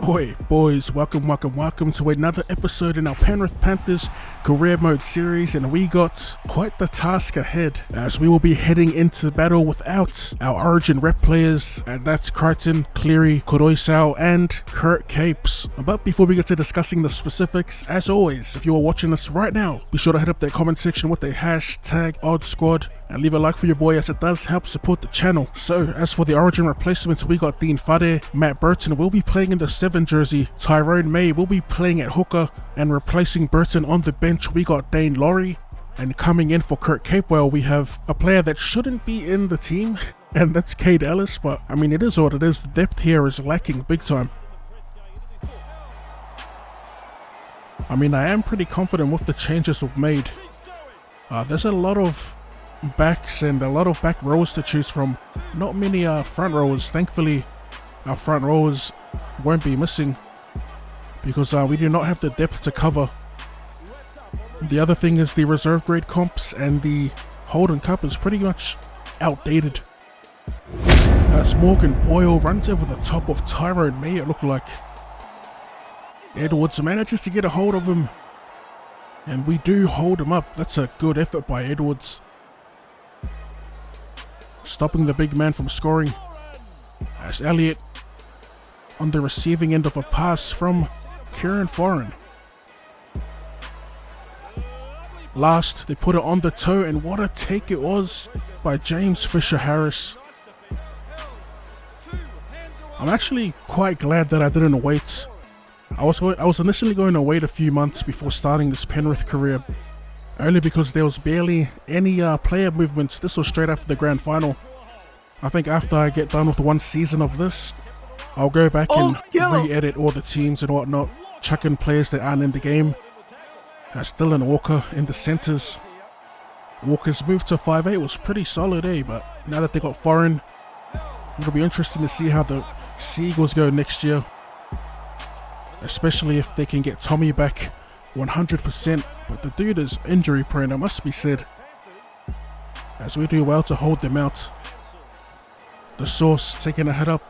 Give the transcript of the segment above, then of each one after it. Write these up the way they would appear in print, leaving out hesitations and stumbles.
Oi boys, welcome to another episode in our Penrith Panthers career mode series, and we got quite the task ahead as we will be heading into battle without our Origin rep players, and that's Crichton, Cleary, Koroisau and Kurt Capes. But before we get to discussing the specifics, as always, if you are watching this right now, be sure to hit up the comment section with the hashtag OddSquad and leave a like for your boy, as it does help support the channel. So as for the Origin replacements, we got Dean Fade, Matt Burton will be playing in the 7 jersey, Tyrone May will be playing at hooker, and replacing Burton on the bench we got Dane Laurie. And coming in for Kurt Capewell, we have a player that shouldn't be in the team, and that's Cade Ellis, but I mean, it is what it is. The depth here is lacking big time. I mean, I am pretty confident with the changes we've made. There's a lot of backs and a lot of back rows to choose from. Not many front rowers. Thankfully, our front rowers won't be missing because we do not have the depth to cover. The other thing is the reserve grade comps, and the Holden Cup is pretty much outdated. As Morgan Boyle runs over the top of Tyrone May, it looked like. Edwards manages to get a hold of him, and we do hold him up. That's a good effort by Edwards, stopping the big man from scoring. As Elliott on the receiving end of a pass from Kieran Foran. Last, they put it on the toe, and what a take it was by James Fisher-Harris. I'm actually quite glad that I didn't wait. I was initially going to wait a few months before starting this Penrith career, only because there was barely any player movements. This was straight after the grand final. I think after I get done with one season of this, I'll go back and re-edit all the teams and whatnot, chuck in players that aren't in the game. Dylan Walker in the centres. Walker's move to 5'8" was pretty solid, but now that they got Foran, it'll be interesting to see how the Seagulls go next year, especially if they can get Tommy back 100%, but the dude is injury prone, it must be said, as we do well to hold them out. The Source taking a head up,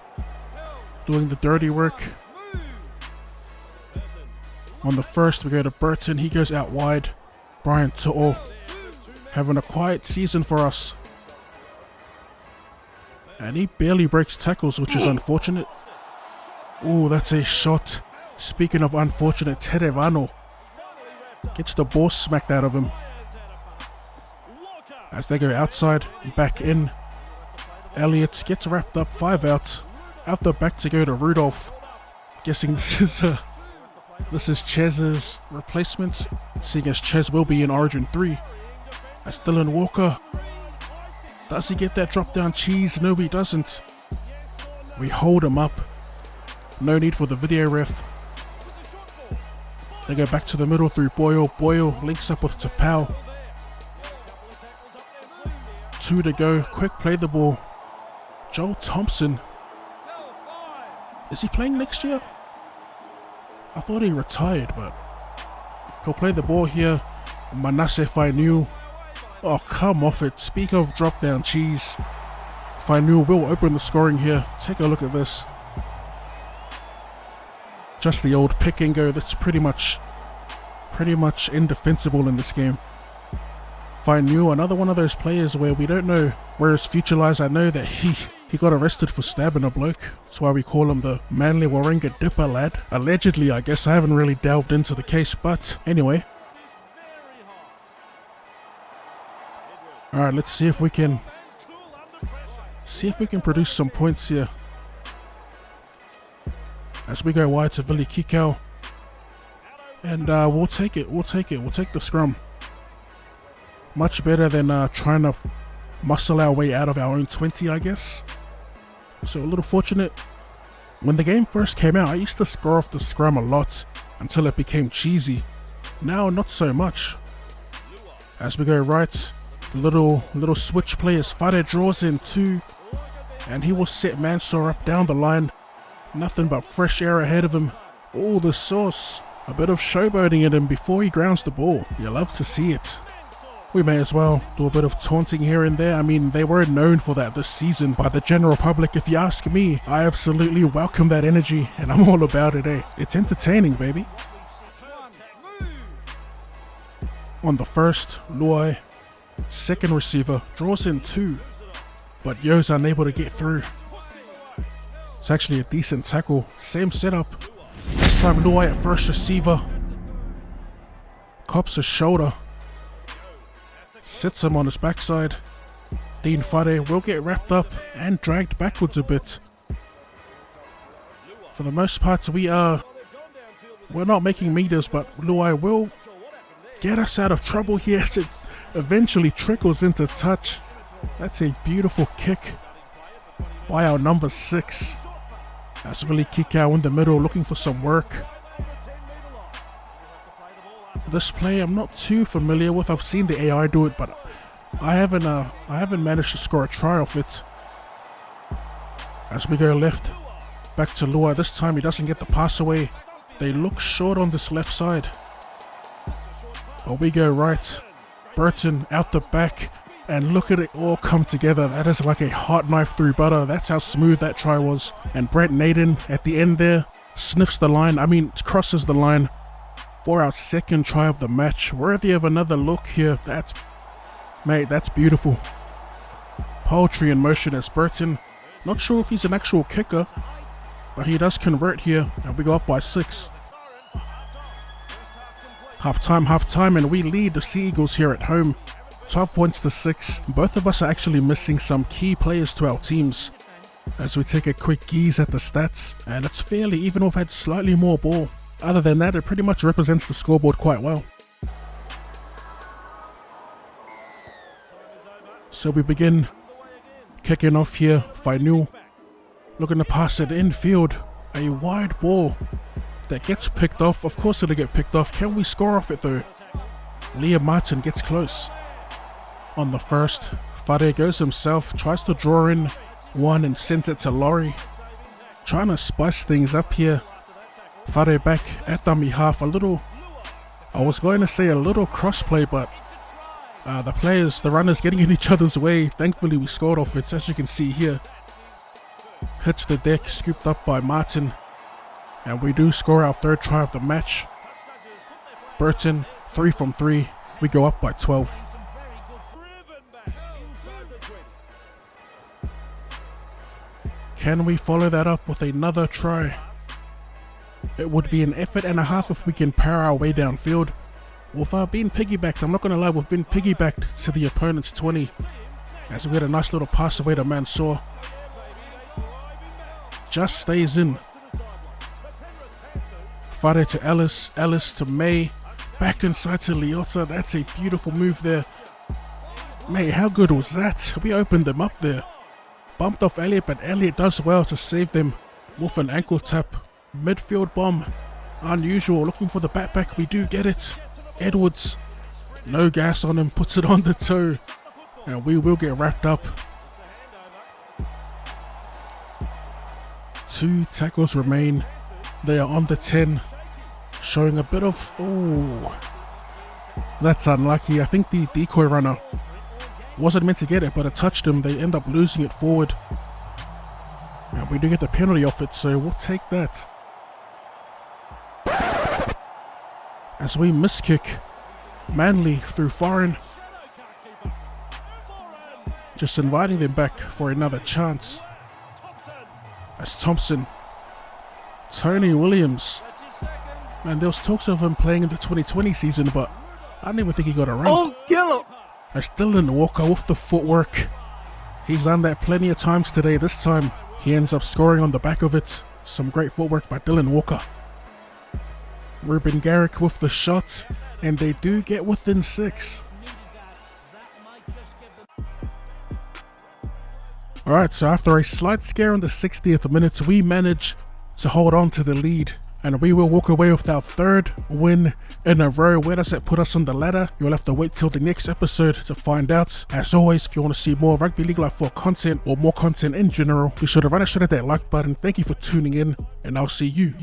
doing the dirty work. On the first, we go to Burton, he goes out wide. Brian To'o having a quiet season for us, and he barely breaks tackles, which is unfortunate. Ooh, that's a shot. Speaking of unfortunate, Terevano gets the ball smacked out of him. As they go outside, back in. Elliott gets wrapped up, 5 out. Out the back to go to Rudolph. Guessing this is Chez's replacement, seeing as Chez will be in Origin 3. As Dylan Walker. Does he get that drop down cheese? No, he doesn't. We hold him up. No need for the video ref. They go back to the middle through Boyle. Boyle links up with Tapau. 2 to go. Quick play the ball. Joel Thompson. Is he playing next year? I thought he retired, but he'll play the ball here. Manasseh Fainu. Oh, come off it. Speak of drop down cheese. Fainu will open the scoring here. Take a look at this. Just the old pick and go that's pretty much indefensible in this game. Fainu, another one of those players where we don't know where his future lies. I know that he got arrested for stabbing a bloke. That's why we call him the Manly Warringah Dipper lad. Allegedly, I guess. I haven't really delved into the case, but anyway. Alright, let's see if we can produce some points here. As we go wide to Vili Kikau. And we'll take it. We'll take the scrum. Much better than trying to muscle our way out of our own 20, I guess. So a little fortunate. When the game first came out, I used to score off the scrum a lot until it became cheesy. Now, not so much. As we go right, little switch play as Fade draws in 2, and he will set Mansour up down the line. Nothing but fresh air ahead of him. Oh, the Source. A bit of showboating at him before he grounds the ball. You love to see it. We may as well do a bit of taunting here and there. I mean, they were known for that this season by the general public. If you ask me, I absolutely welcome that energy and I'm all about it, eh? It's entertaining, baby. On the first, Luai, second receiver, draws in 2, but Yo's unable to get through. It's actually a decent tackle, same setup. This time Luai at first receiver, cops his shoulder, sits him on his backside. Dean Fade will get wrapped up and dragged backwards a bit. For the most part, we're not making meters, but Luai will get us out of trouble here as it eventually trickles into touch. That's a beautiful kick by our number 6. That's really kick out in the middle, looking for some work. This play I'm not too familiar with. I've seen the AI do it, but I haven't managed to score a try off it. As we go left, back to Luai. This time he doesn't get the pass away. They look short on this left side. But we go right. Burton out the back, and look at it all come together. That is like a hot knife through butter. That's how smooth that try was. And Brent Naden at the end there sniffs the line. Crosses the line for our second try of the match. Worthy of another look here. That's beautiful. Poetry in motion as Burton. Not sure if he's an actual kicker, but he does convert here, and we go up by 6. Half-time, and we lead the Sea Eagles here at home. 12 points to 6. Both of us are actually missing some key players to our teams. As we take a quick gaze at the stats, and it's fairly even. We've had slightly more ball. Other than that, it pretty much represents the scoreboard quite well. So we begin kicking off here. Fainu looking to pass it infield. A wide ball that gets picked off. Of course it'll get picked off. Can we score off it though? Liam Martin gets close. On the first, Fade goes himself, tries to draw in 1 and sends it to Laurie. Trying to spice things up here. Fade back at dummy half. I was going to say a little crossplay, but the runners getting in each other's way. Thankfully we scored off it, as you can see here. Hits the deck, scooped up by Martin. And we do score our third try of the match. Burton, 3 from 3. We go up by 12. Can we follow that up with another try? It would be an effort and a half if we can power our way downfield. With being piggybacked, I'm not going to lie, we've been piggybacked to the opponent's 20. As we had a nice little pass away to Mansour. Just stays in. Fade to Ellis, Ellis to May, back inside to Liotta. That's a beautiful move there. May, how good was that? We opened them up there. Bumped off Elliott, but Elliott does well to save them with an ankle tap. Midfield bomb. Unusual, looking for the back. We do get it. Edwards, no gas on him, puts it on the toe. And we will get wrapped up. 2 tackles remain. They are on the 10. Showing a bit of... Oh, that's unlucky. I think the decoy runner wasn't meant to get it, but it touched him. They end up losing it forward. And we do get the penalty off it, so we'll take that. As we miskick Manly through Foreign. Just inviting them back for another chance. As Thompson. Tony Williams. Man, there was talks of him playing in the 2020 season, but I didn't even think he got a run. Oh, kill him! As Dylan Walker with the footwork. He's done that plenty of times today. This time, he ends up scoring on the back of it. Some great footwork by Dylan Walker. Ruben Garrick with the shot, and they do get within 6. Alright, so after a slight scare in the 60th minute, we manage to hold on to the lead, and we will walk away with our 3rd win in a row. Where does that put us on the ladder? You'll have to wait till the next episode to find out. As always, if you want to see more Rugby League Life 4 content or more content in general, be sure to run a shot at that like button. Thank you for tuning in, and I'll see you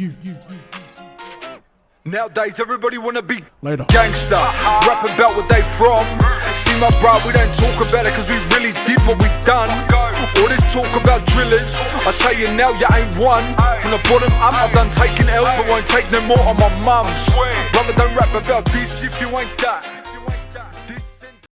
Nowadays everybody wanna be Later. gangster, rap about where they from. See my bro, we don't talk about it cause we really did what we done. All this talk about drillers, I tell you now you ain't one. From the bottom up I've done taking L's but won't take no more on my mums. Brother, don't rap about this if you ain't that.